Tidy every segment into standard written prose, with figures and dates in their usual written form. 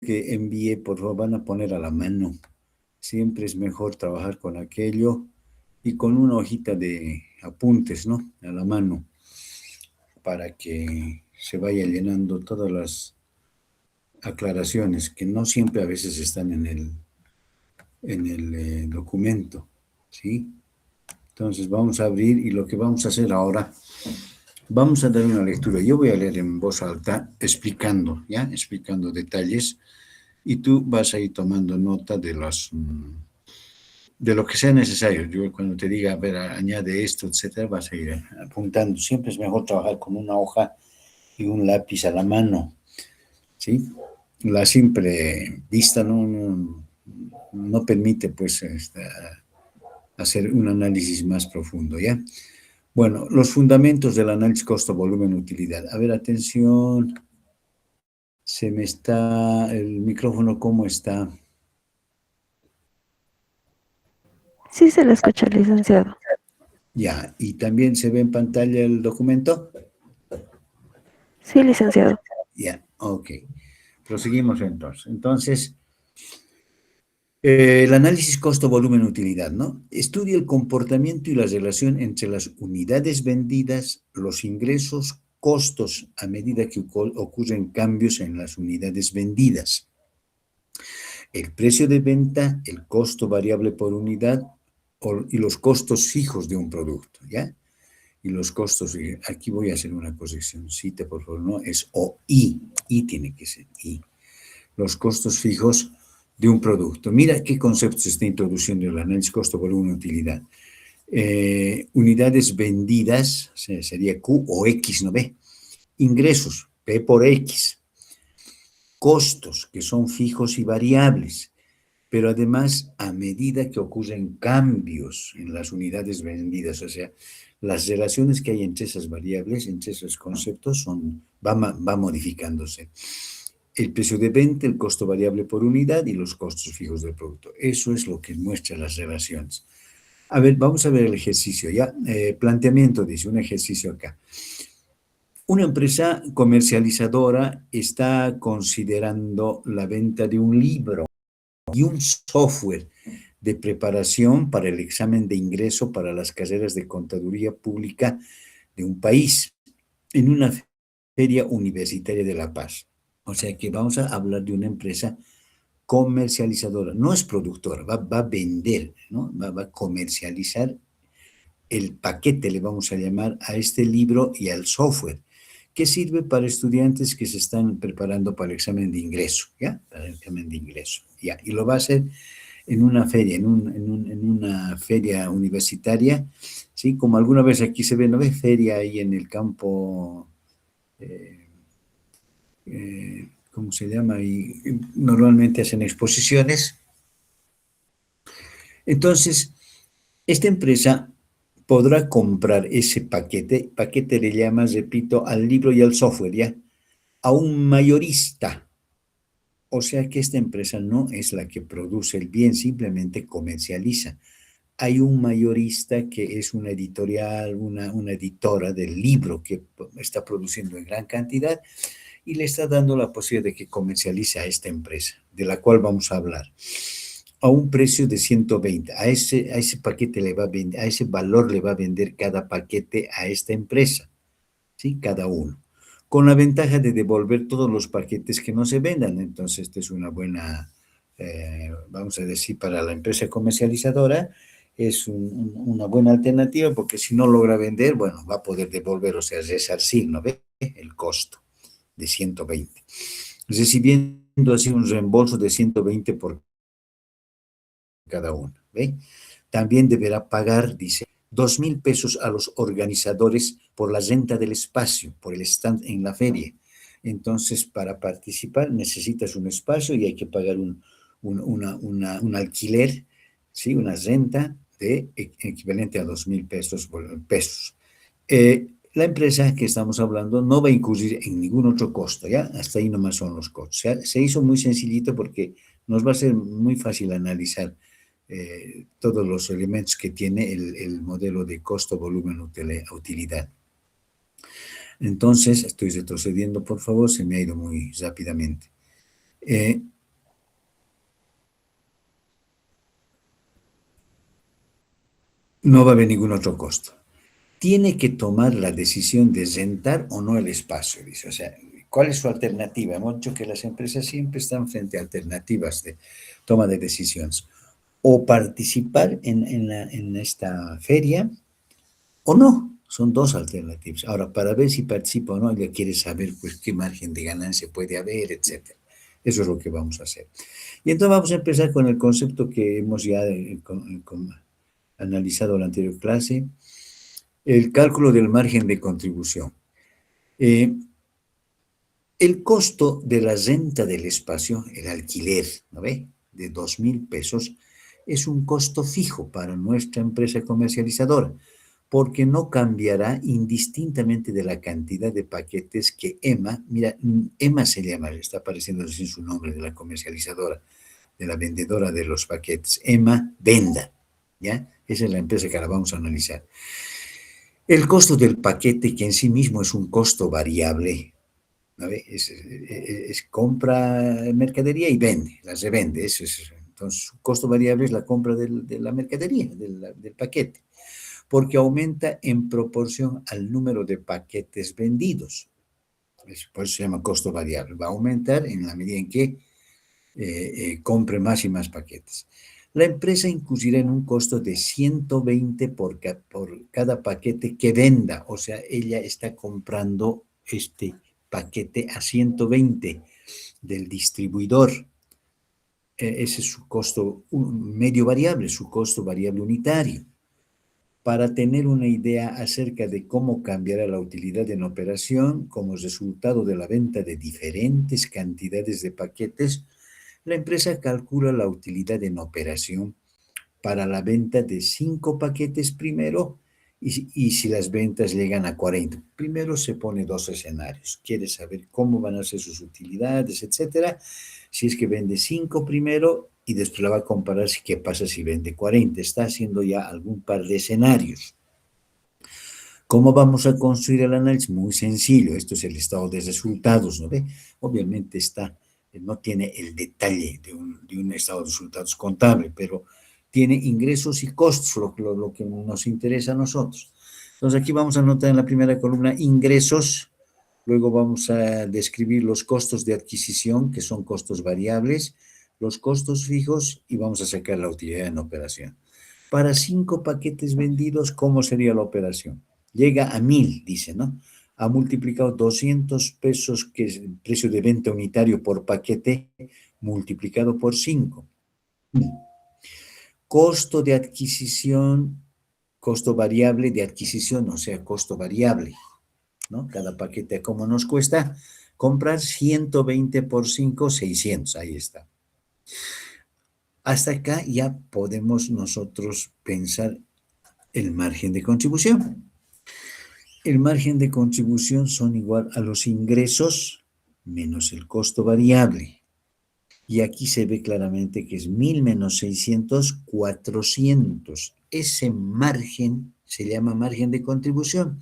que envíe, por favor, van a poner a la mano. Siempre es mejor trabajar con aquello y con una hojita de apuntes, ¿no? A la mano, para que se vaya llenando todas las aclaraciones que no siempre a veces están en el documento, ¿sí? Entonces vamos a abrir y lo que vamos a hacer ahora, vamos a dar una lectura. Yo voy a leer en voz alta explicando, ¿ya? Explicando detalles y tú vas a ir tomando nota de lo que sea necesario. Yo cuando te diga, a ver, añade esto, etcétera, vas a ir apuntando. Siempre es mejor trabajar con una hoja y un lápiz a la mano, ¿sí? La simple vista no permite, pues, hacer un análisis más profundo, ¿ya? Bueno, los fundamentos del análisis costo, volumen, utilidad. A ver, atención, se me está, el micrófono, ¿cómo está? Sí se le escucha, licenciado. Ya, y también se ve en pantalla el documento. Sí, licenciado. Ya, ok. Proseguimos entonces. Entonces, el análisis costo-volumen-utilidad, ¿no? Estudia el comportamiento y la relación entre las unidades vendidas, los ingresos, costos a medida que ocurren cambios en las unidades vendidas, el precio de venta, el costo variable por unidad y los costos fijos de un producto, ¿ya? Y los costos, aquí voy a hacer una correccióncita, por favor, no es I tiene que ser I. Los costos fijos de un producto. Mira qué concepto se está introduciendo el análisis costo, volumen, utilidad. Unidades vendidas, sería Q o X, ¿no ve? Ingresos, P por X. Costos, que son fijos y variables, pero además a medida que ocurren cambios en las unidades vendidas, o sea, las relaciones que hay entre esas variables, entre esos conceptos, va modificándose. El precio de venta, el costo variable por unidad y los costos fijos del producto. Eso es lo que muestra las relaciones. A ver, vamos a ver el ejercicio, ¿ya? Planteamiento, dice, un ejercicio acá. Una empresa comercializadora está considerando la venta de un libro y un software de preparación para el examen de ingreso para las carreras de contaduría pública de un país en una feria universitaria de La Paz. O sea que vamos a hablar de una empresa comercializadora, no es productora, va a vender, ¿no? Va a comercializar el paquete, le vamos a llamar a este libro y al software, que sirve para estudiantes que se están preparando para el examen de ingreso, ¿ya? Para el examen de ingreso, ¿ya? Y lo va a hacer en una feria, en una feria universitaria, ¿sí? Como alguna vez aquí se ve, ¿no ve? Feria ahí en el campo, ¿cómo se llama? Y normalmente hacen exposiciones. Entonces, esta empresa podrá comprar ese paquete le llamas, repito, al libro y al software, ¿ya? A un mayorista. O sea que esta empresa no es la que produce el bien, simplemente comercializa. Hay un mayorista que es una editorial, una editora del libro que está produciendo en gran cantidad y le está dando la posibilidad de que comercialice a esta empresa, de la cual vamos a hablar, a un precio de 120. A ese paquete le va a vender, a ese valor le va a vender cada paquete a esta empresa, ¿sí? Cada uno. Con la ventaja de devolver todos los paquetes que no se vendan. Entonces, esta es una buena, vamos a decir, para la empresa comercializadora, es una buena alternativa porque si no logra vender, bueno, va a poder devolver, o sea, resarcir, ¿no ve? El costo de 120. Recibiendo así un reembolso de 120 por cada uno, ¿ve? También deberá pagar, dice, 2,000 pesos a los organizadores por la renta del espacio, por el stand en la feria. Entonces, para participar necesitas un espacio y hay que pagar un alquiler, ¿sí? Una renta de equivalente a 2,000 pesos. La empresa que estamos hablando no va a incurrir en ningún otro costo, ¿ya? Hasta ahí nomás son los costos. O sea, se hizo muy sencillito porque nos va a ser muy fácil analizar todos los elementos que tiene el modelo de costo, volumen, utilidad. Entonces, estoy retrocediendo, por favor, se me ha ido muy rápidamente. Eh, no va a haber ningún otro costo. Tiene que tomar la decisión de rentar o no el espacio, dice. O sea, ¿cuál es su alternativa? Hemos dicho que las empresas siempre están frente a alternativas de toma de decisiones. O participar en esta feria o no. Son dos alternativas. Ahora, para ver si participa o no, ella quiere saber pues, qué margen de ganancia puede haber, etcétera. Eso es lo que vamos a hacer. Y entonces vamos a empezar con el concepto que hemos ya analizado en la anterior clase, el cálculo del margen de contribución. El costo de la renta del espacio, el alquiler, ¿no ve? De 2.000 pesos, es un costo fijo para nuestra empresa comercializadora, porque no cambiará indistintamente de la cantidad de paquetes que Emma, mira, Emma se llama, está apareciendo así su nombre de la comercializadora, de la vendedora de los paquetes, Emma venda, ¿ya? Esa es la empresa que ahora vamos a analizar. El costo del paquete, que en sí mismo es un costo variable, ¿no? Es compra mercadería y vende, las revende. Entonces, su costo variable es la compra de la mercadería, del paquete, porque aumenta en proporción al número de paquetes vendidos. Por eso se llama costo variable. Va a aumentar en la medida en que compre más y más paquetes. La empresa incurrirá en un costo de 120 por cada paquete que venda. O sea, ella está comprando este paquete a 120 del distribuidor. Ese es su costo medio variable, su costo variable unitario. Para tener una idea acerca de cómo cambiará la utilidad en operación como resultado de la venta de diferentes cantidades de paquetes, la empresa calcula la utilidad en operación para la venta de 5 paquetes primero y si las ventas llegan a 40. Primero se pone dos escenarios. Quiere saber cómo van a ser sus utilidades, etcétera. Si es que vende 5 primero y después la va a comparar si qué pasa si vende 40. Está haciendo ya algún par de escenarios. ¿Cómo vamos a construir el análisis? Muy sencillo. Esto es el estado de resultados, ¿no ve? Obviamente no tiene el detalle de un estado de resultados contable, pero tiene ingresos y costos, lo que nos interesa a nosotros. Entonces aquí vamos a anotar en la primera columna ingresos, luego vamos a describir los costos de adquisición, que son costos variables, los costos fijos y vamos a sacar la utilidad en operación. Para 5 paquetes vendidos, ¿cómo sería la operación? Llega a 1.000, dice, ¿no? Ha multiplicado 200 pesos, que es el precio de venta unitario por paquete, multiplicado por 5. Costo de adquisición, costo variable de adquisición, o sea, costo variable, ¿no? Cada paquete, ¿cómo nos cuesta? Comprar 120 por 5, 600, ahí está. Hasta acá ya podemos nosotros pensar el margen de contribución. El margen de contribución son igual a los ingresos menos el costo variable. Y aquí se ve claramente que es 1.000 menos 600, 400. Ese margen se llama margen de contribución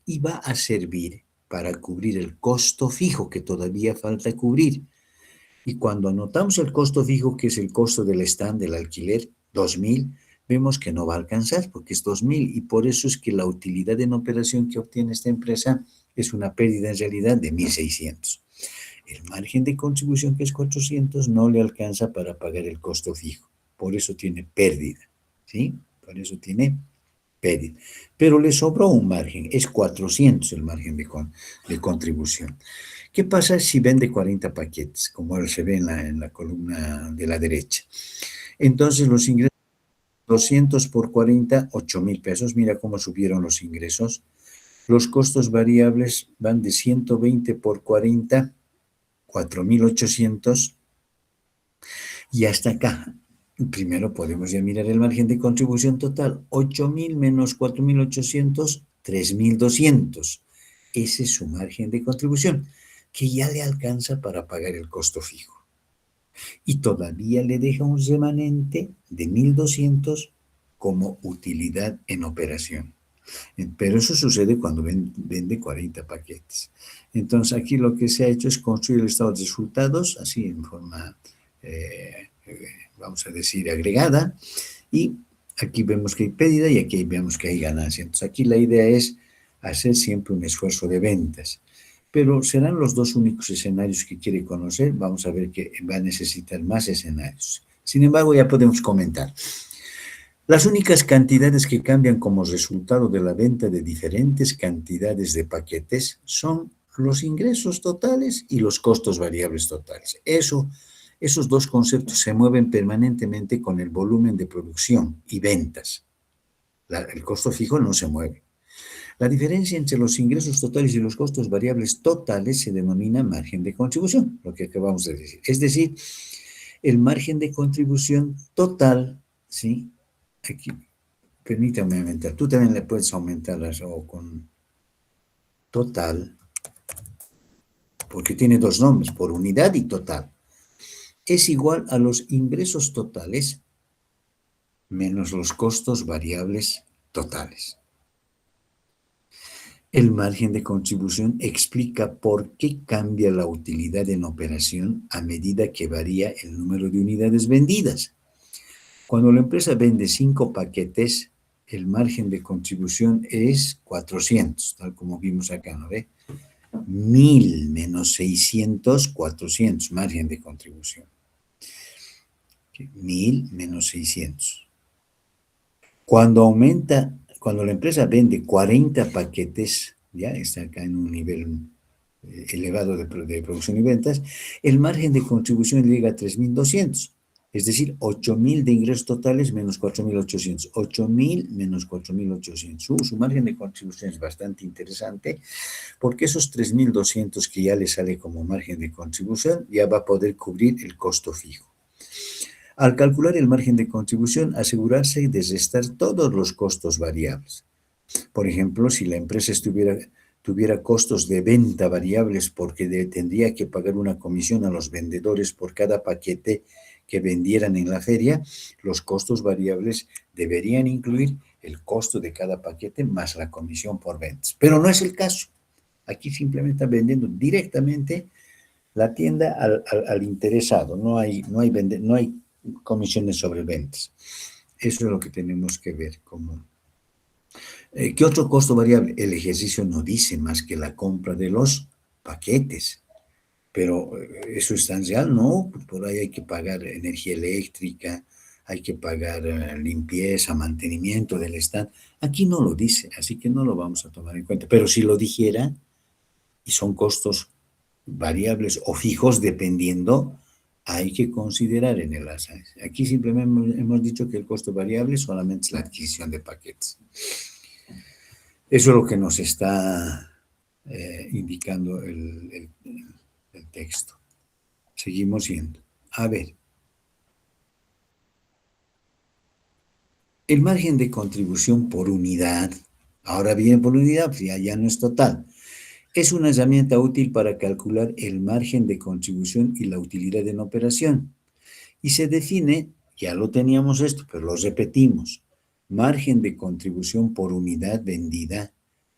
y va a servir para cubrir el costo fijo que todavía falta cubrir. Y cuando anotamos el costo fijo, que es el costo del stand, del alquiler, 2.000, vemos que no va a alcanzar porque es 2.000 y por eso es que la utilidad en operación que obtiene esta empresa es una pérdida en realidad de 1.600. El margen de contribución, que es 400, no le alcanza para pagar el costo fijo. Por eso tiene pérdida, ¿sí? Por eso tiene pérdida. Pero le sobró un margen, es 400 el margen de contribución. ¿Qué pasa si vende 40 paquetes, como se ve en la columna de la derecha? Entonces los ingresos, 200 por 40, 8.000 pesos. Mira cómo subieron los ingresos. Los costos variables van de 120 por 40, 4.800. Y hasta acá. Primero podemos ya mirar el margen de contribución total. 8.000 menos 4.800, 3.200. Ese es su margen de contribución, que ya le alcanza para pagar el costo fijo. Y todavía le deja un remanente de 1.200 como utilidad en operación. Pero eso sucede cuando vende 40 paquetes. Entonces, aquí lo que se ha hecho es construir el estado de resultados, así en forma, vamos a decir, agregada, y aquí vemos que hay pérdida y aquí vemos que hay ganancia. Entonces, aquí la idea es hacer siempre un esfuerzo de ventas. Pero serán los dos únicos escenarios que quiere conocer. Vamos a ver que va a necesitar más escenarios. Sin embargo, ya podemos comentar. Las únicas cantidades que cambian como resultado de la venta de diferentes cantidades de paquetes son los ingresos totales y los costos variables totales. Esos dos conceptos se mueven permanentemente con el volumen de producción y ventas. El costo fijo no se mueve. La diferencia entre los ingresos totales y los costos variables totales se denomina margen de contribución, lo que acabamos de decir. Es decir, el margen de contribución total, ¿sí? Aquí, permítame aumentar. Tú también le puedes aumentar o con total, porque tiene dos nombres, por unidad y total. Es igual a los ingresos totales menos los costos variables totales. El margen de contribución explica por qué cambia la utilidad en operación a medida que varía el número de unidades vendidas. Cuando la empresa vende 5 paquetes, el margen de contribución es 400, tal como vimos acá, ¿no ve? 1000 menos 600, 400, margen de contribución. 1000 menos 600. Cuando la empresa vende 40 paquetes, ya está acá en un nivel elevado de producción y ventas, el margen de contribución llega a 3.200. Es decir, 8.000 de ingresos totales menos 4.800. 8.000 menos 4.800. Su margen de contribución es bastante interesante porque esos 3.200 que ya le sale como margen de contribución ya va a poder cubrir el costo fijo. Al calcular el margen de contribución, asegurarse de restar todos los costos variables. Por ejemplo, si la empresa tuviera costos de venta variables porque tendría que pagar una comisión a los vendedores por cada paquete que vendieran en la feria, los costos variables deberían incluir el costo de cada paquete más la comisión por ventas. Pero no es el caso. Aquí simplemente están vendiendo directamente la tienda al interesado. No hay comisiones sobre ventas. Eso es lo que tenemos que ver. ¿Qué otro costo variable? El ejercicio no dice más que la compra de los paquetes, pero ¿eso es tan real? No, por ahí hay que pagar energía eléctrica, hay que pagar limpieza, mantenimiento del stand. Aquí no lo dice, así que no lo vamos a tomar en cuenta. Pero si lo dijera, y son costos variables o fijos dependiendo, hay que considerar en el análisis. Aquí simplemente hemos dicho que el costo variable solamente es la adquisición de paquetes. Eso es lo que nos está indicando el texto. Seguimos viendo. A ver. El margen de contribución por unidad, ahora viene por unidad, pues ya no es total. Es una herramienta útil para calcular el margen de contribución y la utilidad en operación. Y se define, ya lo teníamos esto, pero lo repetimos, margen de contribución por unidad vendida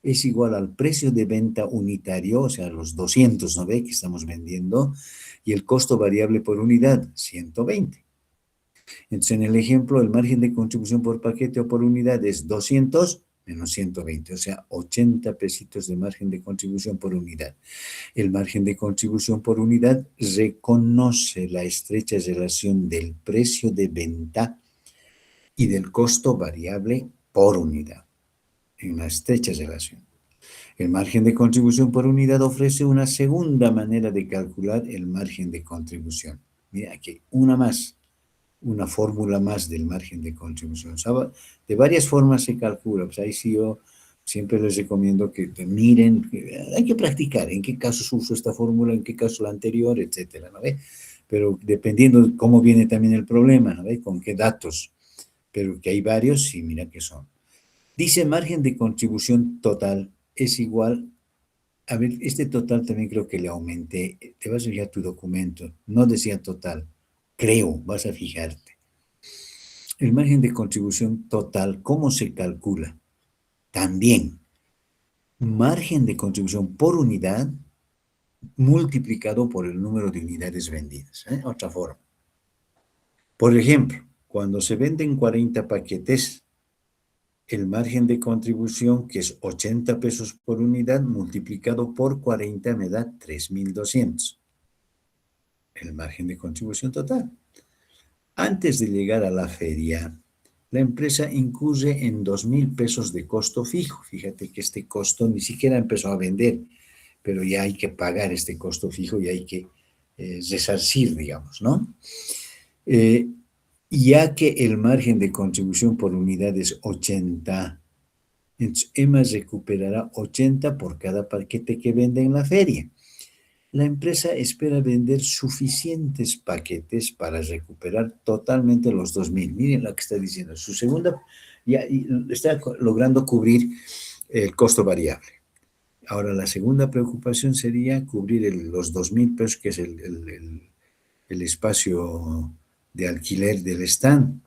es igual al precio de venta unitario, o sea, los 200, ¿no ve? Que estamos vendiendo, y el costo variable por unidad, 120. Entonces, en el ejemplo, el margen de contribución por paquete o por unidad es 200 menos 120, o sea, 80 pesitos de margen de contribución por unidad. El margen de contribución por unidad reconoce la estrecha relación del precio de venta y del costo variable por unidad, en una estrecha relación. El margen de contribución por unidad ofrece una segunda manera de calcular el margen de contribución. Mira aquí, una fórmula más del margen de contribución. O sea, de varias formas se calcula. Pues ahí sí yo siempre les recomiendo que miren, hay que practicar en qué casos uso esta fórmula, en qué caso la anterior, etcétera, ¿no ve? Pero dependiendo de cómo viene también el problema, ¿no ve? Con qué datos. Pero que hay varios, sí, mira que son. Dice margen de contribución total es igual. A ver, este total también creo que le aumenté. Te vas a fijar tu documento. No decía total. Creo, vas a fijarte. El margen de contribución total, ¿cómo se calcula? También, margen de contribución por unidad multiplicado por el número de unidades vendidas. Otra forma. Por ejemplo, cuando se venden 40 paquetes, el margen de contribución, que es 80 pesos por unidad, multiplicado por 40 me da 3.200. El margen de contribución total. Antes de llegar a la feria, la empresa incurre en 2.000 pesos de costo fijo. Fíjate que este costo ni siquiera empezó a vender, pero ya hay que pagar este costo fijo y hay que resarcir, digamos, ¿no? Ya que el margen de contribución por unidad es 80, entonces EMA recuperará 80 por cada paquete que vende en la feria. La empresa espera vender suficientes paquetes para recuperar totalmente los 2.000. Miren lo que está diciendo. Su segunda, ya está logrando cubrir el costo variable. Ahora, la segunda preocupación sería cubrir los 2.000 pesos, que es el espacio de alquiler del stand,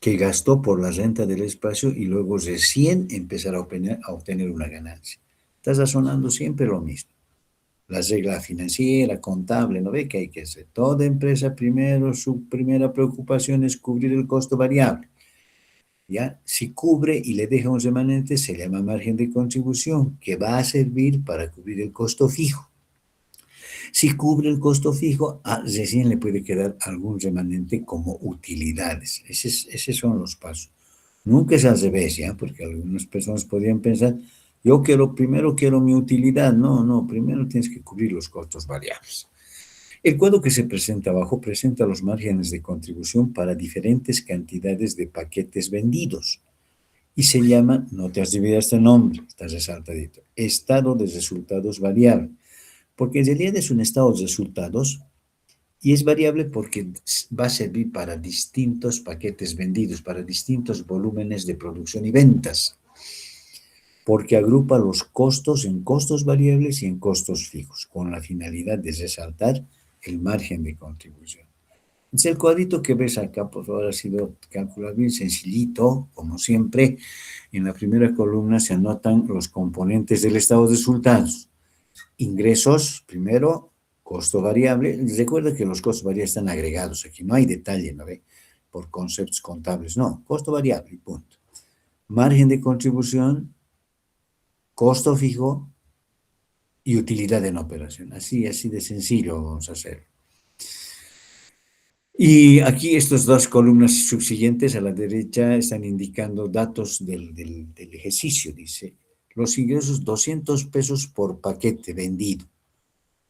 que gastó por la renta del espacio y luego recién empezar a obtener una ganancia. Está razonando siempre lo mismo. La regla financiera, contable, ¿no ve que hay que hacer? Toda empresa primero, su primera preocupación es cubrir el costo variable. ¿Ya? Si cubre y le deja un remanente, se llama margen de contribución, que va a servir para cubrir el costo fijo. Si cubre el costo fijo, recién le puede quedar algún remanente como utilidades. Esos son los pasos. Nunca es al revés, ¿ya? Porque algunas personas podrían pensar, yo primero quiero mi utilidad. No, primero tienes que cubrir los costos variables. El cuadro que se presenta abajo presenta los márgenes de contribución para diferentes cantidades de paquetes vendidos. Y se llama, no te has olvidado este nombre, está resaltadito, estado de resultados variable. Porque en realidad es un estado de resultados y es variable porque va a servir para distintos paquetes vendidos, para distintos volúmenes de producción y ventas, porque agrupa los costos en costos variables y en costos fijos, con la finalidad de resaltar el margen de contribución. Entonces, el cuadrito que ves acá, por favor, ha sido calculado bien sencillito, como siempre. En la primera columna se anotan los componentes del estado de resultados. Ingresos, primero, costo variable. Recuerda que los costos variables están agregados aquí, no hay detalle, ¿no ve? Por conceptos contables, no, costo variable, punto. Margen de contribución, costo fijo y utilidad en operación. Así de sencillo vamos a hacer. Y aquí estas dos columnas subsiguientes a la derecha están indicando datos del ejercicio. Dice, los ingresos 200 pesos por paquete vendido.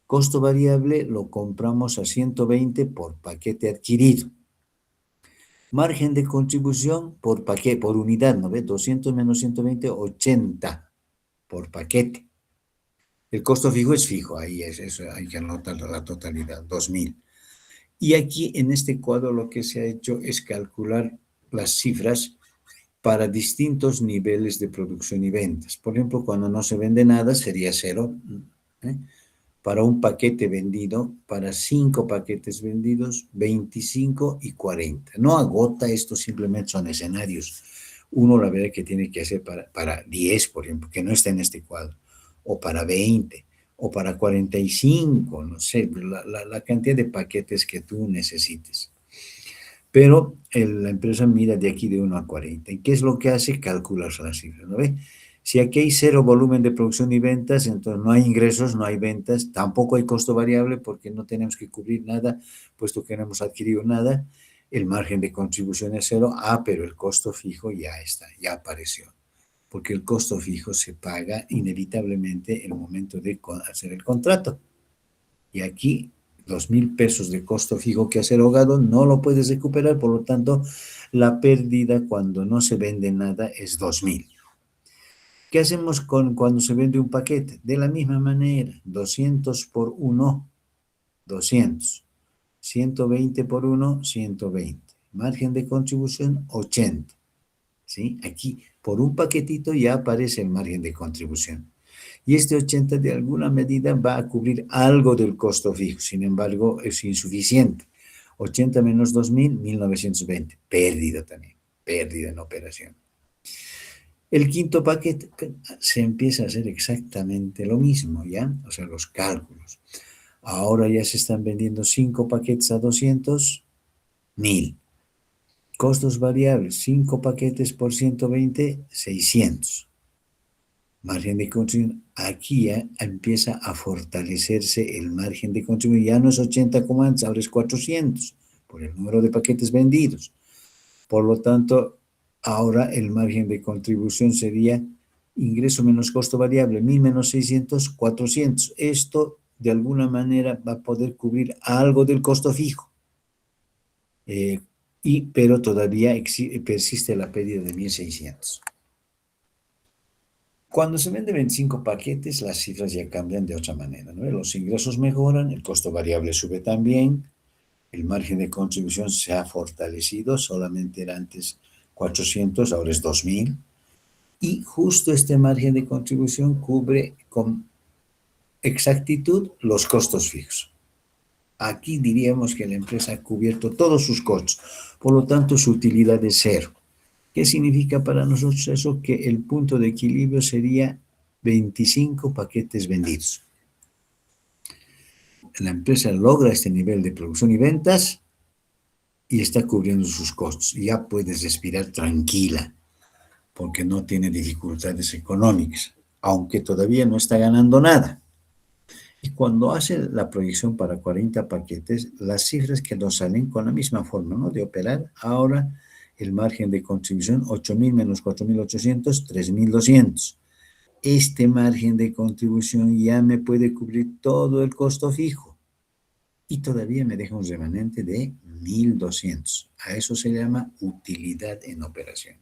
Costo variable lo compramos a 120 por paquete adquirido. Margen de contribución por paquete, por unidad, ¿no ve? 200 menos 120, 80 por paquete. El costo fijo es fijo, ahí es eso, hay que anotar la totalidad, 2.000. Y aquí en este cuadro lo que se ha hecho es calcular las cifras para distintos niveles de producción y ventas. Por ejemplo, cuando no se vende nada sería 0. Para un paquete vendido, para 5 paquetes vendidos, 25 y 40. No agota esto, simplemente son escenarios. Uno la verdad que tiene que hacer para 10, por ejemplo, que no está en este cuadro, o para 20, o para 45, no sé, la cantidad de paquetes que tú necesites. Pero la empresa mira de aquí de 1 a 40. ¿Y qué es lo que hace? Calcular las cifras, ¿no ve? Si aquí hay 0 volumen de producción y ventas, entonces no hay ingresos, no hay ventas, tampoco hay costo variable porque no tenemos que cubrir nada, puesto que no hemos adquirido nada. El margen de contribución es 0. Pero el costo fijo ya está, ya apareció. Porque el costo fijo se paga inevitablemente en el momento de hacer el contrato. Y aquí 2.000 pesos de costo fijo que has erogado no lo puedes recuperar, por lo tanto, la pérdida cuando no se vende nada es 2.000. ¿Qué hacemos cuando se vende un paquete? De la misma manera, 200 por 1, 200. 120 por 1, 120. Margen de contribución, 80. ¿Sí? Aquí, por un paquetito ya aparece el margen de contribución. Y este 80 de alguna medida va a cubrir algo del costo fijo, sin embargo, es insuficiente. 80 menos 2.000, 1.920. Pérdida también, pérdida en operación. El quinto paquete se empieza a hacer exactamente lo mismo, ¿ya? O sea, los cálculos. Ahora ya se están vendiendo 5 paquetes a 200.000. Costos variables, 5 paquetes por 120, 600. Margen de contribución, aquí ya empieza a fortalecerse el margen de contribución. Ya no es 80 como antes, ahora es 400 por el número de paquetes vendidos. Por lo tanto, ahora el margen de contribución sería ingreso menos costo variable, 1.000 menos 600, 400. Esto, de alguna manera, va a poder cubrir algo del costo fijo. Pero todavía persiste la pérdida de 1.600. Cuando se venden 25 paquetes, las cifras ya cambian de otra manera, ¿no? Los ingresos mejoran, el costo variable sube también, el margen de contribución se ha fortalecido, solamente era antes 400, ahora es 2.000, y justo este margen de contribución cubre con exactitud los costos fijos. Aquí diríamos que la empresa ha cubierto todos sus costos, por lo tanto su utilidad es cero. ¿Qué significa para nosotros eso? Que el punto de equilibrio sería 25 paquetes vendidos. La empresa logra este nivel de producción y ventas y está cubriendo sus costos. Ya puedes respirar tranquila porque no tiene dificultades económicas, aunque todavía no está ganando nada. Y cuando hace la proyección para 40 paquetes, las cifras que nos salen con la misma forma, ¿no?, de operar, ahora el margen de contribución 8.000 menos 4.800, 3.200. Este margen de contribución ya me puede cubrir todo el costo fijo y todavía me deja un remanente de 1.200. A eso se llama utilidad en operación.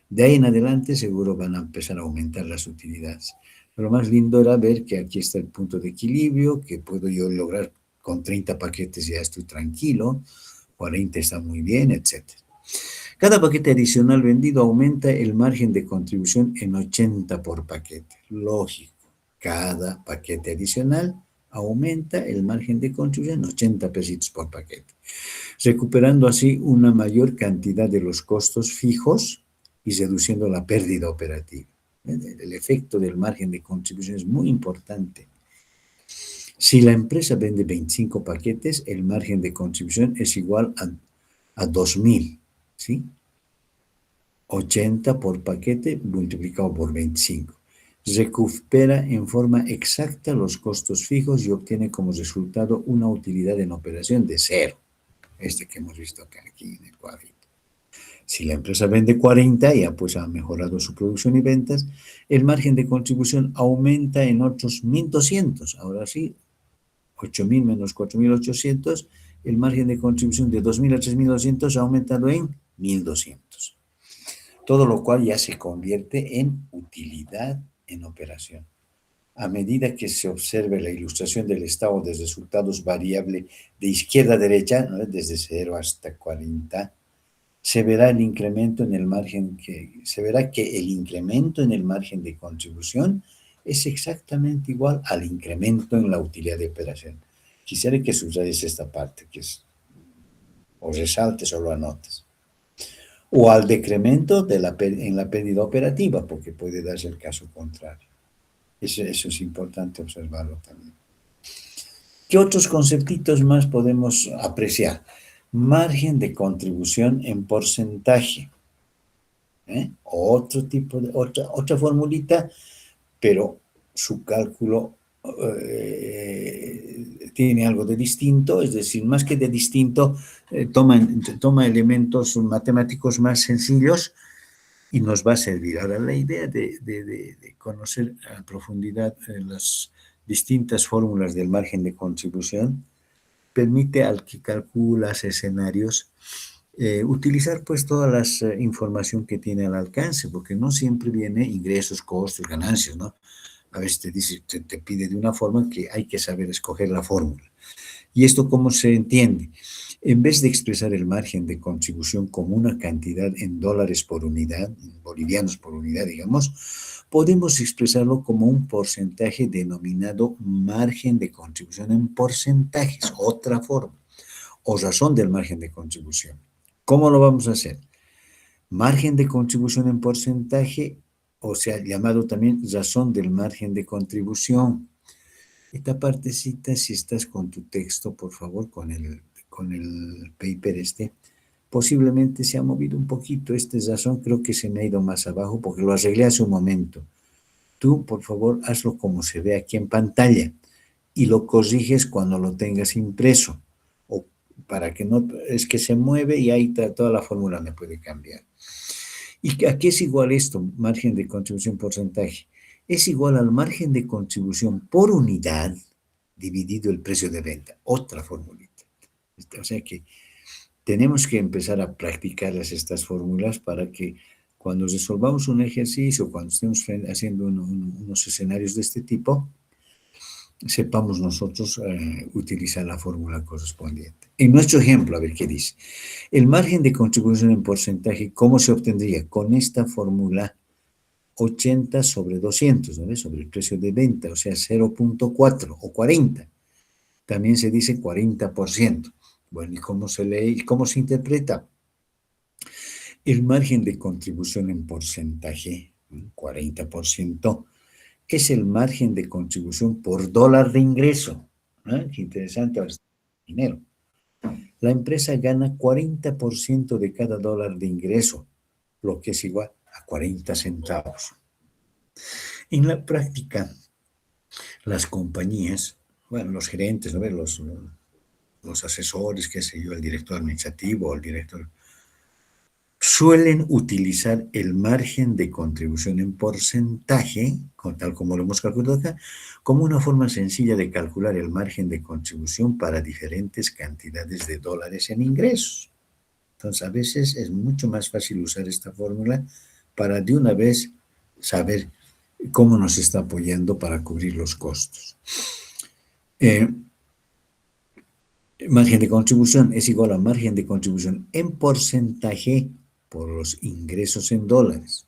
De ahí en adelante seguro van a empezar a aumentar las utilidades. Lo más lindo era ver que aquí está el punto de equilibrio, que puedo yo lograr con 30 paquetes, ya estoy tranquilo, 40 está muy bien, etc. Cada paquete adicional vendido aumenta el margen de contribución en 80 por paquete. Lógico, cada paquete adicional aumenta el margen de contribución en 80 pesitos por paquete, recuperando así una mayor cantidad de los costos fijos y reduciendo la pérdida operativa. El efecto del margen de contribución es muy importante. Si la empresa vende 25 paquetes, el margen de contribución es igual a 2.000, ¿sí? 80 por paquete multiplicado por 25. Recupera en forma exacta los costos fijos y obtiene como resultado una utilidad en operación de cero. Este que hemos visto acá, aquí en el cuadrito. Si la empresa vende 40, ya pues ha mejorado su producción y ventas, el margen de contribución aumenta en otros 1.200. Ahora sí, 8.000 menos 4.800, el margen de contribución de 2.000 a 3.200 ha aumentado en 1.200. Todo lo cual ya se convierte en utilidad en operación. A medida que se observe la ilustración del estado de resultados variable de izquierda a derecha, ¿no?, desde 0 hasta 40, se verá el incremento en el margen se verá que el incremento en el margen de contribución es exactamente igual al incremento en la utilidad de operación. Quisiera que subrayes esta parte, o resaltes o lo anotes. O al decremento en la pérdida operativa, porque puede darse el caso contrario. Eso es importante observarlo también. ¿Qué otros conceptitos más podemos apreciar? Margen de contribución en porcentaje. Otra formulita, pero su cálculo tiene algo de distinto, es decir, más que de distinto, toma elementos matemáticos más sencillos y nos va a servir. Ahora, la idea de conocer a profundidad las distintas fórmulas del margen de contribución permite al que calcula escenarios utilizar pues toda la información que tiene al alcance, porque no siempre viene ingresos, costos, ganancias, ¿no? A veces te pide de una forma que hay que saber escoger la fórmula. ¿Y esto cómo se entiende? En vez de expresar el margen de contribución como una cantidad en dólares por unidad, en bolivianos por unidad, digamos, podemos expresarlo como un porcentaje denominado margen de contribución en porcentajes, otra forma, o razón del margen de contribución. ¿Cómo lo vamos a hacer? Margen de contribución en porcentaje, o sea, llamado también razón del margen de contribución. Esta partecita, si estás con tu texto, por favor, con el paper posiblemente se ha movido un poquito. Este razón creo que se me ha ido más abajo porque lo arreglé hace un momento. Tú, por favor, hazlo como se ve aquí en pantalla y lo corriges cuando lo tengas impreso. O para que no, es que se mueve y ahí toda la fórmula me puede cambiar. ¿Y a qué es igual esto, margen de contribución porcentaje? Es igual al margen de contribución por unidad dividido el precio de venta. Otra formulita. O sea que tenemos que empezar a practicarlas estas fórmulas para que cuando resolvamos un ejercicio, cuando estemos haciendo unos escenarios de este tipo, sepamos nosotros utilizar la fórmula correspondiente. En nuestro ejemplo, a ver qué dice. El margen de contribución en porcentaje, ¿cómo se obtendría? Con esta fórmula 80 sobre 200, ¿no? Sobre el precio de venta, o sea, 0.4 o 40. También se dice 40%. Bueno, ¿y cómo se lee y cómo se interpreta? El margen de contribución en porcentaje, 40%, es el margen de contribución por dólar de ingreso. Qué interesante, dinero. La empresa gana 40% de cada dólar de ingreso, lo que es igual a 40 centavos. En la práctica, las compañías, bueno, los gerentes, ¿no? los asesores, qué sé yo, el director administrativo, el director, suelen utilizar el margen de contribución en porcentaje, tal como lo hemos calculado acá, como una forma sencilla de calcular el margen de contribución para diferentes cantidades de dólares en ingresos. Entonces, a veces es mucho más fácil usar esta fórmula para de una vez saber cómo nos está apoyando para cubrir los costos. Margen de contribución es igual a margen de contribución en porcentaje por los ingresos en dólares.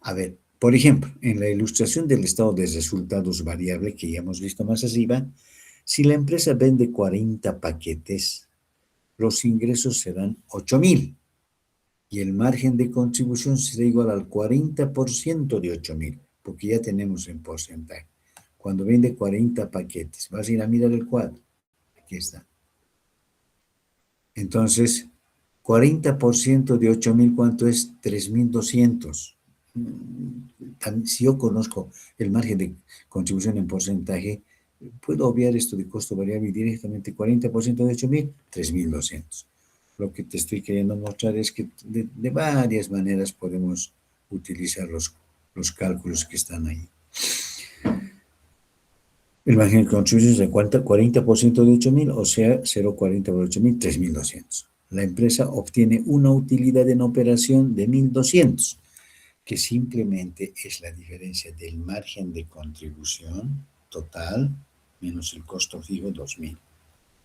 A ver, por ejemplo, en la ilustración del estado de resultados variable que ya hemos visto más arriba, si la empresa vende 40 paquetes, los ingresos serán 8,000 y el margen de contribución será igual al 40% de 8,000, porque ya tenemos en porcentaje. Cuando vende 40 paquetes, vas a ir a mirar el cuadro. Aquí está. Entonces, 40% de 8,000, ¿cuánto es? 3,200. Si yo conozco el margen de contribución en porcentaje, puedo obviar esto de costo variable y directamente 40% de 8,000, 3,200. Lo que te estoy queriendo mostrar es que de varias maneras podemos utilizar los cálculos que están ahí. El margen de contribución es de 40% de 8,000, o sea, 0,40 por 8,000, 3,200. La empresa obtiene una utilidad en operación de 1,200, que simplemente es la diferencia del margen de contribución total menos el costo fijo 2,000,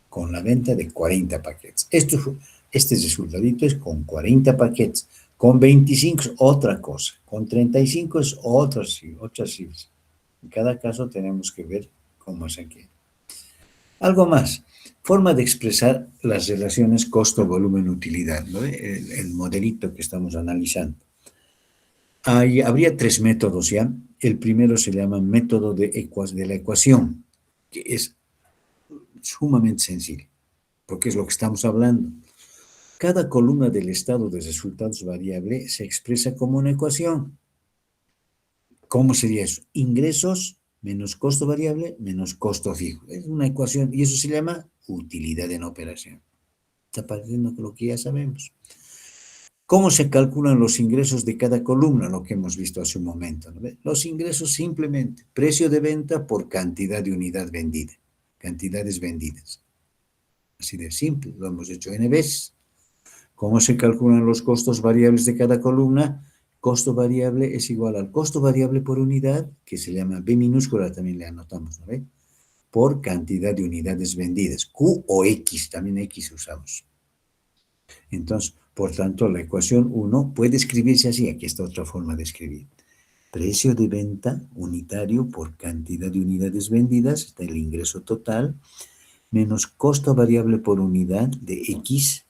con la venta de 40 paquetes. Este resultadito es con 40 paquetes. Con 25 es otra cosa. Con 35 es otra cifra. En cada caso tenemos que ver cómo es aquí. Algo más. Forma de expresar las relaciones costo, volumen, utilidad, ¿no? El modelito que estamos analizando. Habría 3 métodos ya. El primero se llama método de la ecuación, que es sumamente sencillo, porque es lo que estamos hablando. Cada columna del estado de resultados variable se expresa como una ecuación. ¿Cómo sería eso? Ingresos menos costo variable menos costo fijo. Es una ecuación y eso se llama utilidad en operación. Está pareciendo lo que ya sabemos. ¿Cómo se calculan los ingresos de cada columna? Lo que hemos visto hace un momento, ¿no? Los ingresos simplemente, precio de venta por cantidad de unidad vendida, cantidades vendidas. Así de simple, lo hemos hecho N veces. ¿Cómo se calculan los costos variables de cada columna? Costo variable es igual al costo variable por unidad, que se llama B minúscula, también le anotamos, ¿no ve? Por cantidad de unidades vendidas. Q o X, también X usamos. Entonces, por tanto, la ecuación 1 puede escribirse así. Aquí está otra forma de escribir. Precio de venta unitario por cantidad de unidades vendidas, está el ingreso total, menos costo variable por unidad de X,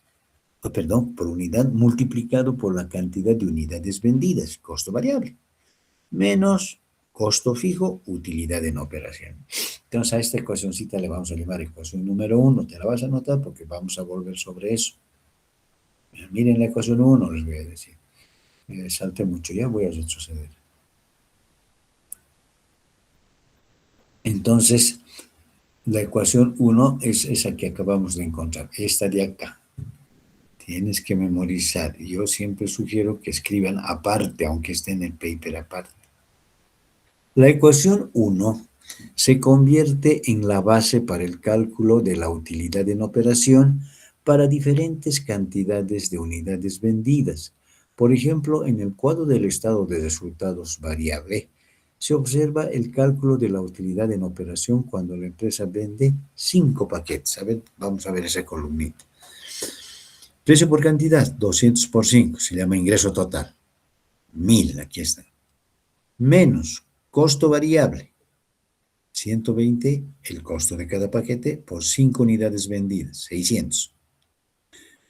perdón, por unidad multiplicado por la cantidad de unidades vendidas, costo variable, menos costo fijo, utilidad en operación. Entonces a esta ecuacióncita le vamos a llamar ecuación número 1, te la vas a anotar porque vamos a volver sobre eso. Miren la ecuación 1, les voy a decir. Salté mucho, ya voy a retroceder. Entonces, la ecuación 1 es esa que acabamos de encontrar, esta de acá. Tienes que memorizar. Yo siempre sugiero que escriban aparte, aunque esté en el paper aparte. La ecuación 1 se convierte en la base para el cálculo de la utilidad en operación para diferentes cantidades de unidades vendidas. Por ejemplo, en el cuadro del estado de resultados variable, se observa el cálculo de la utilidad en operación cuando la empresa vende 5 paquetes. A ver, vamos a ver esa columnita. Precio por cantidad, 200 por 5, se llama ingreso total. 1000, aquí está. Menos costo variable, 120, el costo de cada paquete por 5 unidades vendidas, 600.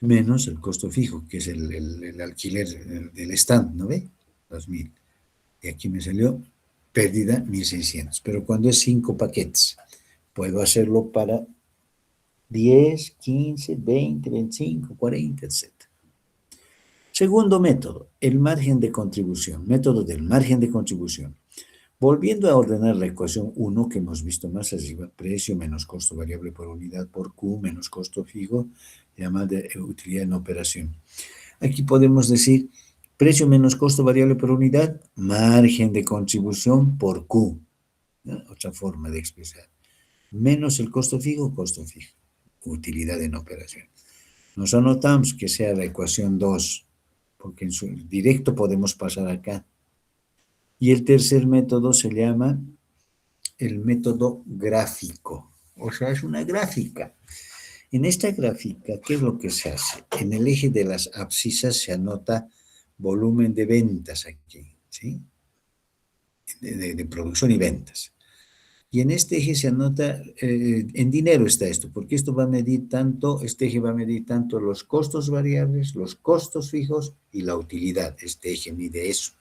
Menos el costo fijo, que es el alquiler del stand, ¿no ve? 2000. Y aquí me salió pérdida 1600. Pero cuando es 5 paquetes, puedo hacerlo para 10, 15, 20, 25, 40, etc. Segundo método, el margen de contribución, método del margen de contribución. Volviendo a ordenar la ecuación 1 que hemos visto más arriba, precio menos costo variable por unidad por Q menos costo fijo, llamada utilidad en operación. Aquí podemos decir precio menos costo variable por unidad, margen de contribución por Q, ¿no? Otra forma de expresar. Menos el costo fijo, utilidad en operación. Nos anotamos que sea la ecuación 2, porque en su directo podemos pasar acá. Y el tercer método se llama el método gráfico, o sea, es una gráfica. En esta gráfica, ¿qué es lo que se hace? En el eje de las abscisas se anota volumen de ventas aquí, ¿sí? De producción y ventas. Y en este eje se anota, en dinero está esto, porque esto va a medir tanto, este eje va a medir tanto los costos variables, los costos fijos y la utilidad. Este eje mide eso.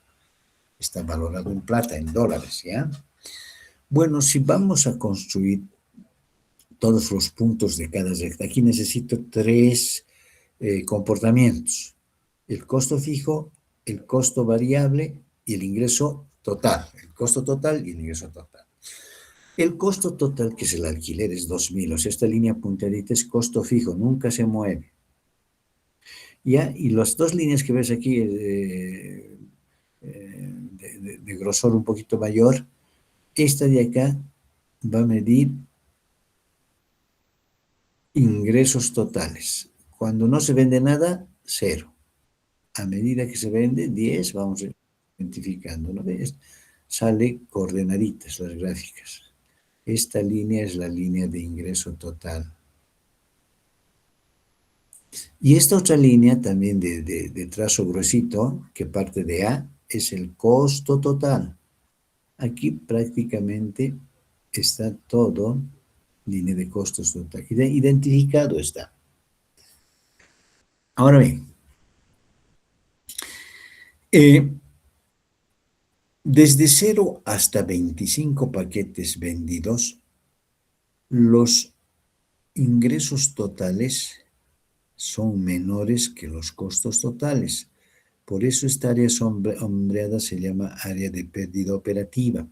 Está valorado en plata, en dólares, ¿ya? Bueno, si vamos a construir todos los puntos de cada recta, aquí necesito 3 comportamientos. El costo fijo, el costo variable y el ingreso total. El costo total y el ingreso total. El costo total, que es el alquiler, es 2000. O sea, esta línea punteadita es costo fijo, nunca se mueve. ¿Ya? Y las dos líneas que ves aquí de grosor un poquito mayor, esta de acá va a medir ingresos totales. Cuando no se vende nada, 0. A medida que se vende, 10, vamos identificando, ¿no ves? Sale coordenaditas las gráficas. Esta línea es la línea de ingreso total. Y esta otra línea también de trazo gruesito, que parte de A, es el costo total. Aquí prácticamente está todo, línea de costos total. Identificado está. Ahora bien, desde 0 hasta 25 paquetes vendidos, los ingresos totales son menores que los costos totales. Por eso esta área sombreada se llama área de pérdida operativa.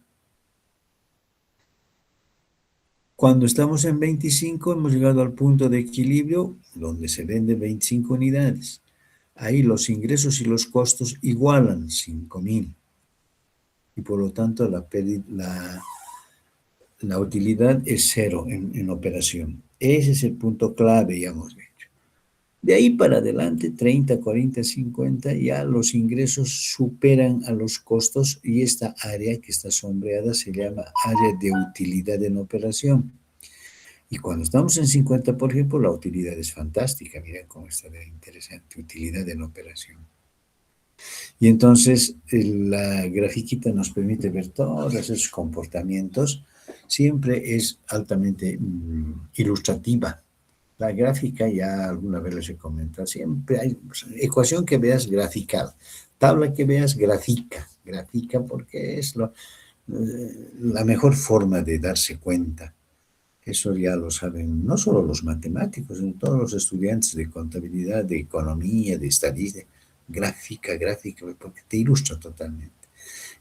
Cuando estamos en 25, hemos llegado al punto de equilibrio donde se venden 25 unidades. Ahí los ingresos y los costos igualan 5.000. Y por lo tanto la utilidad es 0 en operación. Ese es el punto clave, ya hemos dicho. De ahí para adelante, 30, 40, 50, ya los ingresos superan a los costos y esta área que está sombreada se llama área de utilidad en operación. Y cuando estamos en 50, por ejemplo, la utilidad es fantástica. Miren cómo está de interesante, utilidad en operación. Y entonces la grafiquita nos permite ver todos esos comportamientos. Siempre es altamente ilustrativa. La gráfica ya alguna vez les he comentado, siempre hay ecuación que veas grafical, tabla que veas grafica porque es la mejor forma de darse cuenta. Eso ya lo saben no solo los matemáticos, sino todos los estudiantes de contabilidad, de economía, de estadística, gráfica, porque te ilustra totalmente.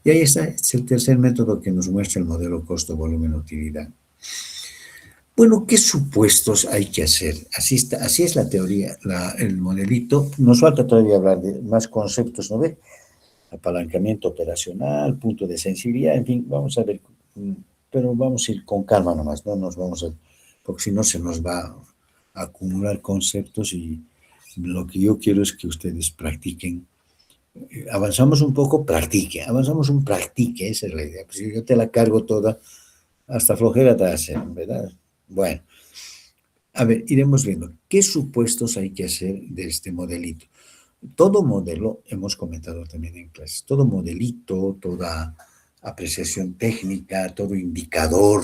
Y ahí está, es el tercer método que nos muestra el modelo costo-volumen-utilidad. Bueno, ¿qué supuestos hay que hacer? Así está, así es la teoría, el modelito. Nos falta todavía hablar de más conceptos, ¿no ve? Apalancamiento operacional, punto de sensibilidad, en fin, vamos a ver, pero vamos a ir con calma nomás, no nos vamos a, porque si no se nos va a acumular conceptos y lo que yo quiero es que ustedes practiquen. Avanzamos un poco, practique, esa es la idea. Pues si yo te la cargo toda, hasta flojera te hace, ¿verdad? Bueno, a ver, iremos viendo qué supuestos hay que hacer de este modelito. Todo modelo, hemos comentado también en clases, todo modelito, toda apreciación técnica, todo indicador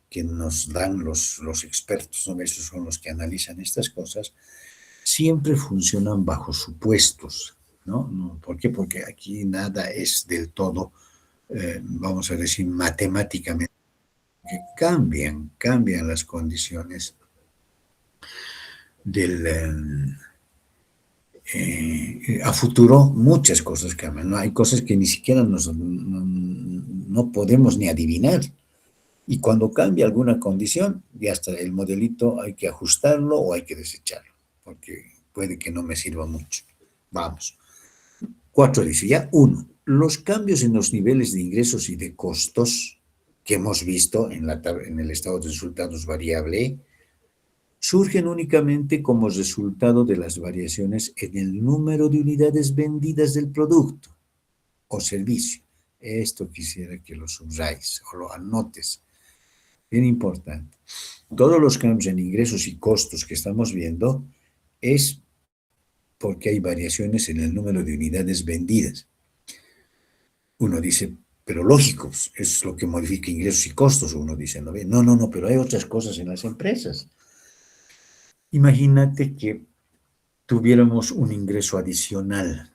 que nos dan los expertos, ¿no? Esos son los que analizan estas cosas, siempre funcionan bajo supuestos, ¿no? ¿Por qué? Porque aquí nada es del todo, vamos a decir, matemáticamente, que cambian las condiciones del... a futuro muchas cosas cambian, ¿no? Hay cosas que ni siquiera no podemos ni adivinar. Y cuando cambia alguna condición, ya está, el modelito hay que ajustarlo o hay que desecharlo, porque puede que no me sirva mucho. Vamos. 4 dice ya, 1. Los cambios en los niveles de ingresos y de costos que hemos visto en el estado de resultados variable surgen únicamente como resultado de las variaciones en el número de unidades vendidas del producto o servicio. Esto quisiera que lo subrayes o lo anotes. Bien importante. Todos los cambios en ingresos y costos que estamos viendo es porque hay variaciones en el número de unidades vendidas. Uno dice, pero lógico, es lo que modifica ingresos y costos. Uno dice, no, pero hay otras cosas en las empresas. Imagínate que tuviéramos un ingreso adicional.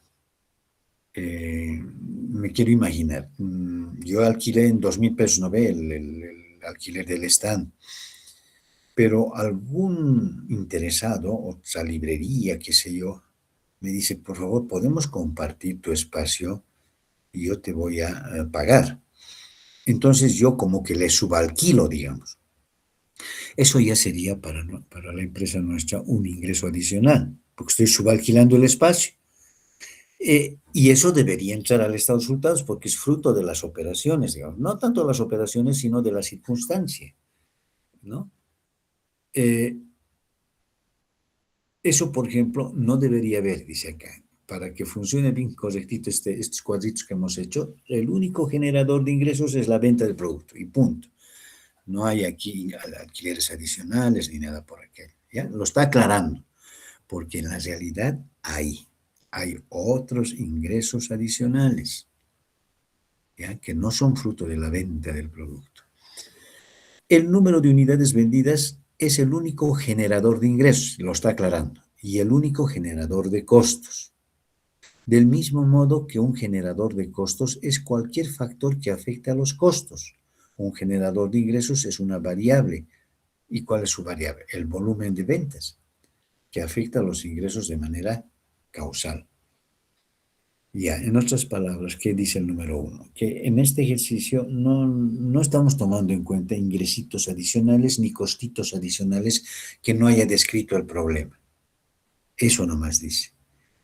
Me quiero imaginar, yo alquilé en 2.000 pesos, ¿no ve? El alquiler del stand, pero algún interesado, otra librería, qué sé yo, me dice, por favor, ¿podemos compartir tu espacio y yo te voy a pagar? Entonces yo como que le subalquilo, digamos. Eso ya sería para la empresa nuestra un ingreso adicional, porque estoy subalquilando el espacio. Y eso debería entrar al estado de resultados porque es fruto de las operaciones, digamos. No tanto de las operaciones, sino de la circunstancia, ¿no? Eso, por ejemplo, no debería haber, dice acá. Para que funcione bien correctito estos cuadritos que hemos hecho, el único generador de ingresos es la venta del producto y punto. No hay aquí alquileres adicionales ni nada por aquello. ¿Ya? Lo está aclarando, porque en la realidad hay otros ingresos adicionales, ¿ya? Que no son fruto de la venta del producto. El número de unidades vendidas es el único generador de ingresos, lo está aclarando, y el único generador de costos. Del mismo modo que un generador de costos es cualquier factor que afecte a los costos. Un generador de ingresos es una variable. ¿Y cuál es su variable? El volumen de ventas, que afecta a los ingresos de manera causal. Ya, en otras palabras, ¿qué dice el número 1? Que en este ejercicio no estamos tomando en cuenta ingresitos adicionales ni costitos adicionales que no haya descrito el problema. Eso nomás dice.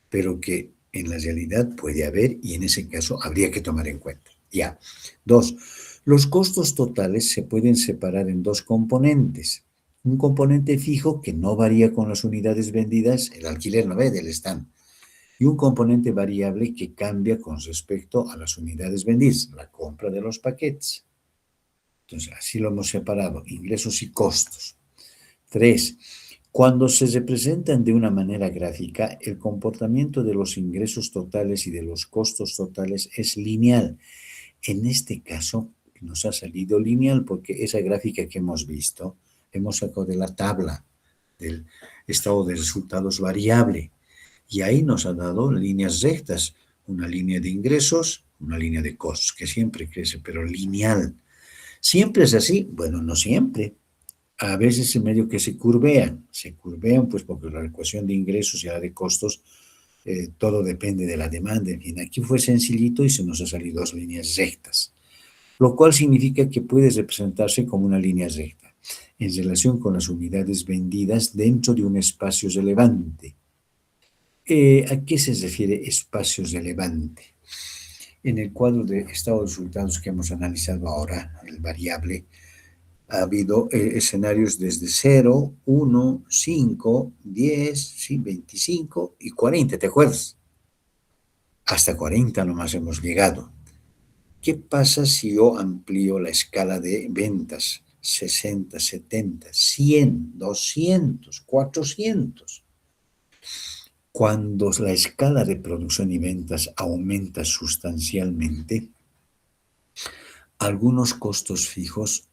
Pero que en la realidad puede haber y en ese caso habría que tomar en cuenta. Ya. 2. Los costos totales se pueden separar en dos componentes. Un componente fijo que no varía con las unidades vendidas, el alquiler no ve del stand, y un componente variable que cambia con respecto a las unidades vendidas, la compra de los paquetes. Entonces, así lo hemos separado, ingresos y costos. 3. Cuando se representan de una manera gráfica, el comportamiento de los ingresos totales y de los costos totales es lineal. En este caso, nos ha salido lineal porque esa gráfica que hemos visto, hemos sacado de la tabla del estado de resultados variable. Y ahí nos ha dado líneas rectas, una línea de ingresos, una línea de costos, que siempre crece, pero lineal. ¿Siempre es así? Bueno, no siempre. A veces en medio que se curvean pues porque la ecuación de ingresos y la de costos, todo depende de la demanda. En fin, aquí fue sencillito y se nos ha salido dos líneas rectas, lo cual significa que puede representarse como una línea recta en relación con las unidades vendidas dentro de un espacio relevante. ¿A qué se refiere espacio relevante? En el cuadro de estado de resultados que hemos analizado ahora, el variable, ha habido escenarios desde 0, 1, 5, 10, sí, 25 y 40, ¿te acuerdas? Hasta 40 nomás hemos llegado. ¿Qué pasa si yo amplío la escala de ventas? 60, 70, 100, 200, 400. Cuando la escala de producción y ventas aumenta sustancialmente, algunos costos fijos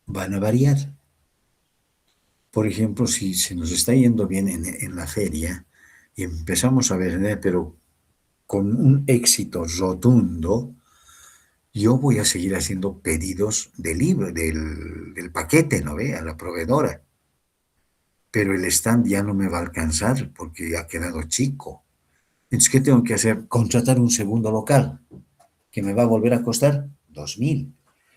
van a variar. Por ejemplo, si se nos está yendo bien en la feria y empezamos a vender, pero con un éxito rotundo, yo voy a seguir haciendo pedidos del libro, del paquete, ¿no ve? A la proveedora. Pero el stand ya no me va a alcanzar porque ha quedado chico. Entonces, ¿qué tengo que hacer? Contratar un segundo local, que me va a volver a costar 2.000.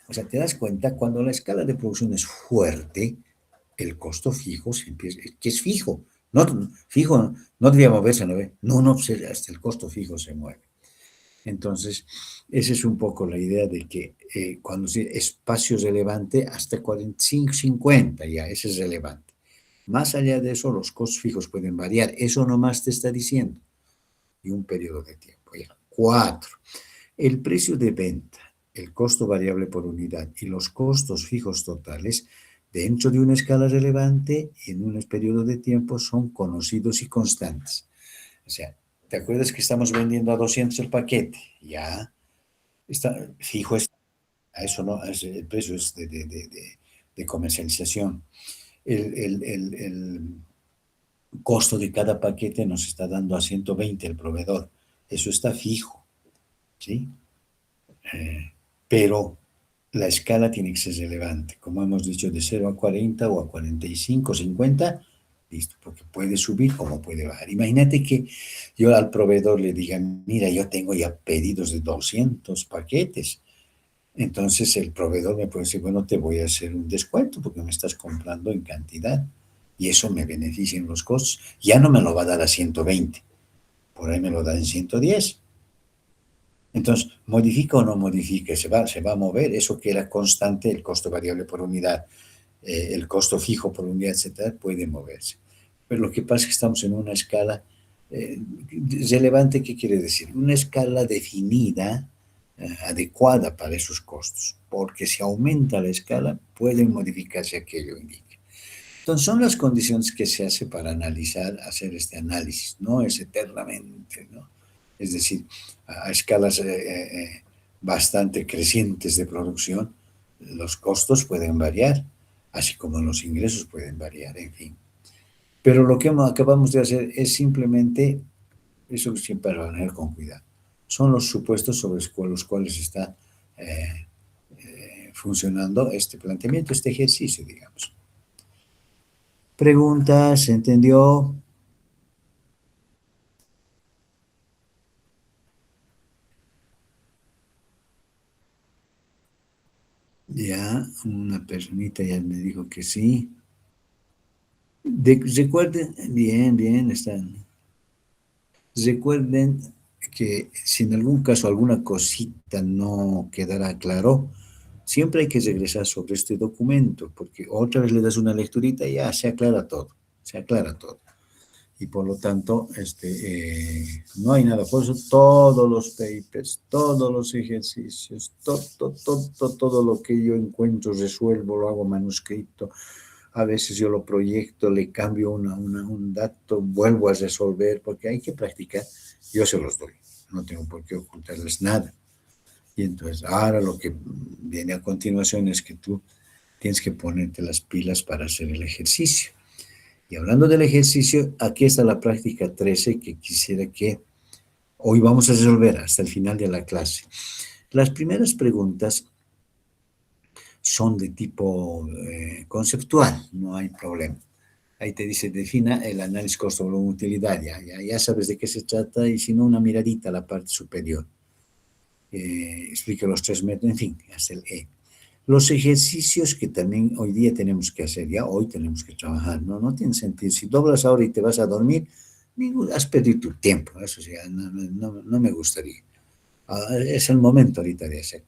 O sea, te das cuenta, cuando la escala de producción es fuerte, el costo fijo siempre que es fijo. No, fijo no debería moverse, ¿no ve? No, hasta el costo fijo se mueve. Entonces, esa es un poco la idea de que cuando se espacio relevante, hasta 45, 50 ya, ese es relevante. Más allá de eso, los costos fijos pueden variar. Eso nomás te está diciendo. Y un periodo de tiempo. Ya. 4. El precio de venta, el costo variable por unidad y los costos fijos totales dentro de una escala relevante y en un periodo de tiempo son conocidos y constantes. O sea, ¿te acuerdas que estamos vendiendo a 200 el paquete? Ya está fijo, a eso no, el precio es de comercialización. El costo de cada paquete nos está dando a 120 el proveedor. Eso está fijo, ¿sí? Pero la escala tiene que ser relevante, como hemos dicho, de 0 a 40 o a 45, 50, listo, porque puede subir como puede bajar. Imagínate que yo al proveedor le diga, mira, yo tengo ya pedidos de 200 paquetes. Entonces el proveedor me puede decir, bueno, te voy a hacer un descuento porque me estás comprando en cantidad y eso me beneficia en los costos. Ya no me lo va a dar a 120, por ahí me lo da en 110. Entonces, ¿modifica o no modifica? Se va a mover eso que era constante, el costo variable por unidad, el costo fijo por unidad, etcétera, puede moverse. Pero lo que pasa es que estamos en una escala relevante. ¿Qué quiere decir? Una escala definida, adecuada para esos costos, porque si aumenta la escala, pueden modificarse aquello indica. Entonces, son las condiciones que se hace para analizar, hacer este análisis, no es eternamente, ¿no? Es decir, a escalas bastante crecientes de producción, los costos pueden variar, así como los ingresos pueden variar, en fin. Pero lo que acabamos de hacer es simplemente, eso siempre lo van a tener con cuidado, son los supuestos sobre los cuales está funcionando este planteamiento, este ejercicio, digamos. Preguntas, ¿se entendió? Ya, una personita ya me dijo que sí. Recuerden, bien, están. Recuerden que si en algún caso alguna cosita no quedará claro, siempre hay que regresar sobre este documento, porque otra vez le das una lecturita y ya se aclara todo, se aclara todo. Y por lo tanto, no hay nada. Por eso todos los papers, todos los ejercicios, todo lo que yo encuentro, resuelvo, lo hago manuscrito. A veces yo lo proyecto, le cambio un dato, vuelvo a resolver, porque hay que practicar. Yo se los doy, no tengo por qué ocultarles nada. Y entonces, ahora lo que viene a continuación es que tú tienes que ponerte las pilas para hacer el ejercicio. Y hablando del ejercicio, aquí está la práctica 13 que quisiera que hoy vamos a resolver hasta el final de la clase. Las primeras preguntas son de tipo conceptual, no hay problema. Ahí te dice, defina el análisis costo-volumen-utilidad, ya sabes de qué se trata, y si no, una miradita a la parte superior. Explica los 3 métodos, en fin, hasta el E. Los ejercicios que también hoy día tenemos que hacer, ya hoy tenemos que trabajar, no tiene sentido. Si doblas ahora y te vas a dormir, has perdido tu tiempo, eso sí, no me gustaría. Es el momento ahorita de hacer.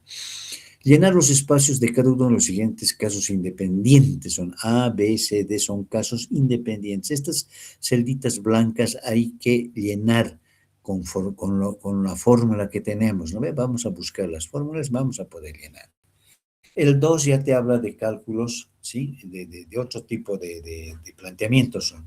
Llenar los espacios de cada uno de los siguientes casos independientes. Son A, B, C, D, son casos independientes. Estas celditas blancas hay que llenar con la fórmula que tenemos, ¿no? Vamos a buscar las fórmulas, vamos a poder llenar. El 2 ya te habla de cálculos, ¿sí? De otro tipo de planteamientos. Son.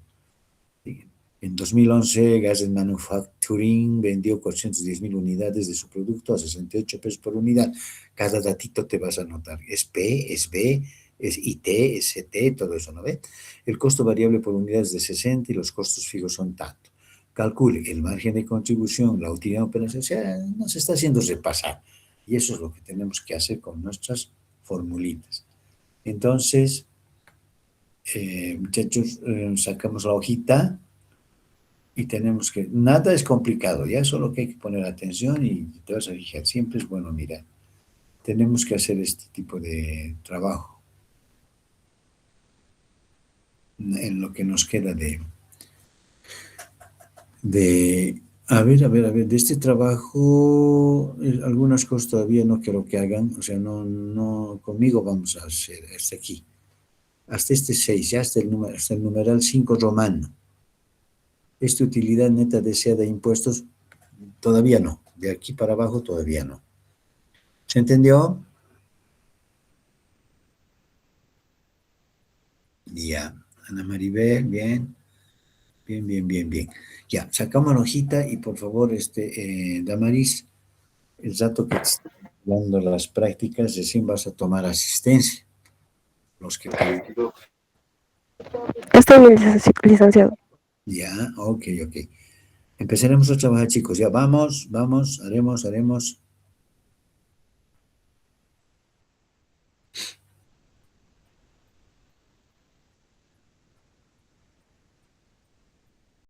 En 2011, Gas Manufacturing vendió 410,000 unidades de su producto a 68 pesos por unidad. Cada datito te vas a anotar. Es P, es B, es IT, es CT, todo eso, ¿no ve? El costo variable por unidad es de 60 y los costos fijos son tanto. Calcule el margen de contribución, la utilidad operacional. O sea, nos está haciendo repasar. Y eso es lo que tenemos que hacer con nuestras formulitas. Entonces, muchachos, sacamos la hojita. Y tenemos que, nada es complicado, ya solo que hay que poner atención y te vas a fijar, siempre es bueno mirar. Tenemos que hacer este tipo de trabajo en lo que nos queda de este trabajo, algunas cosas todavía no quiero que hagan, o sea, no, conmigo vamos a hacer hasta aquí, hasta este 6, ya hasta el numeral 5 romano. Esta utilidad neta deseada de impuestos, todavía no. De aquí para abajo, todavía no. ¿Se entendió? Ya. Ana Maribel, bien. Bien. Ya, sacamos la hojita y por favor, Damaris, el rato que te están dando las prácticas, recién vas a tomar asistencia. Los que te... Está bien, licenciado. Ya, ok. Empezaremos a trabajar, chicos. Ya, vamos, haremos.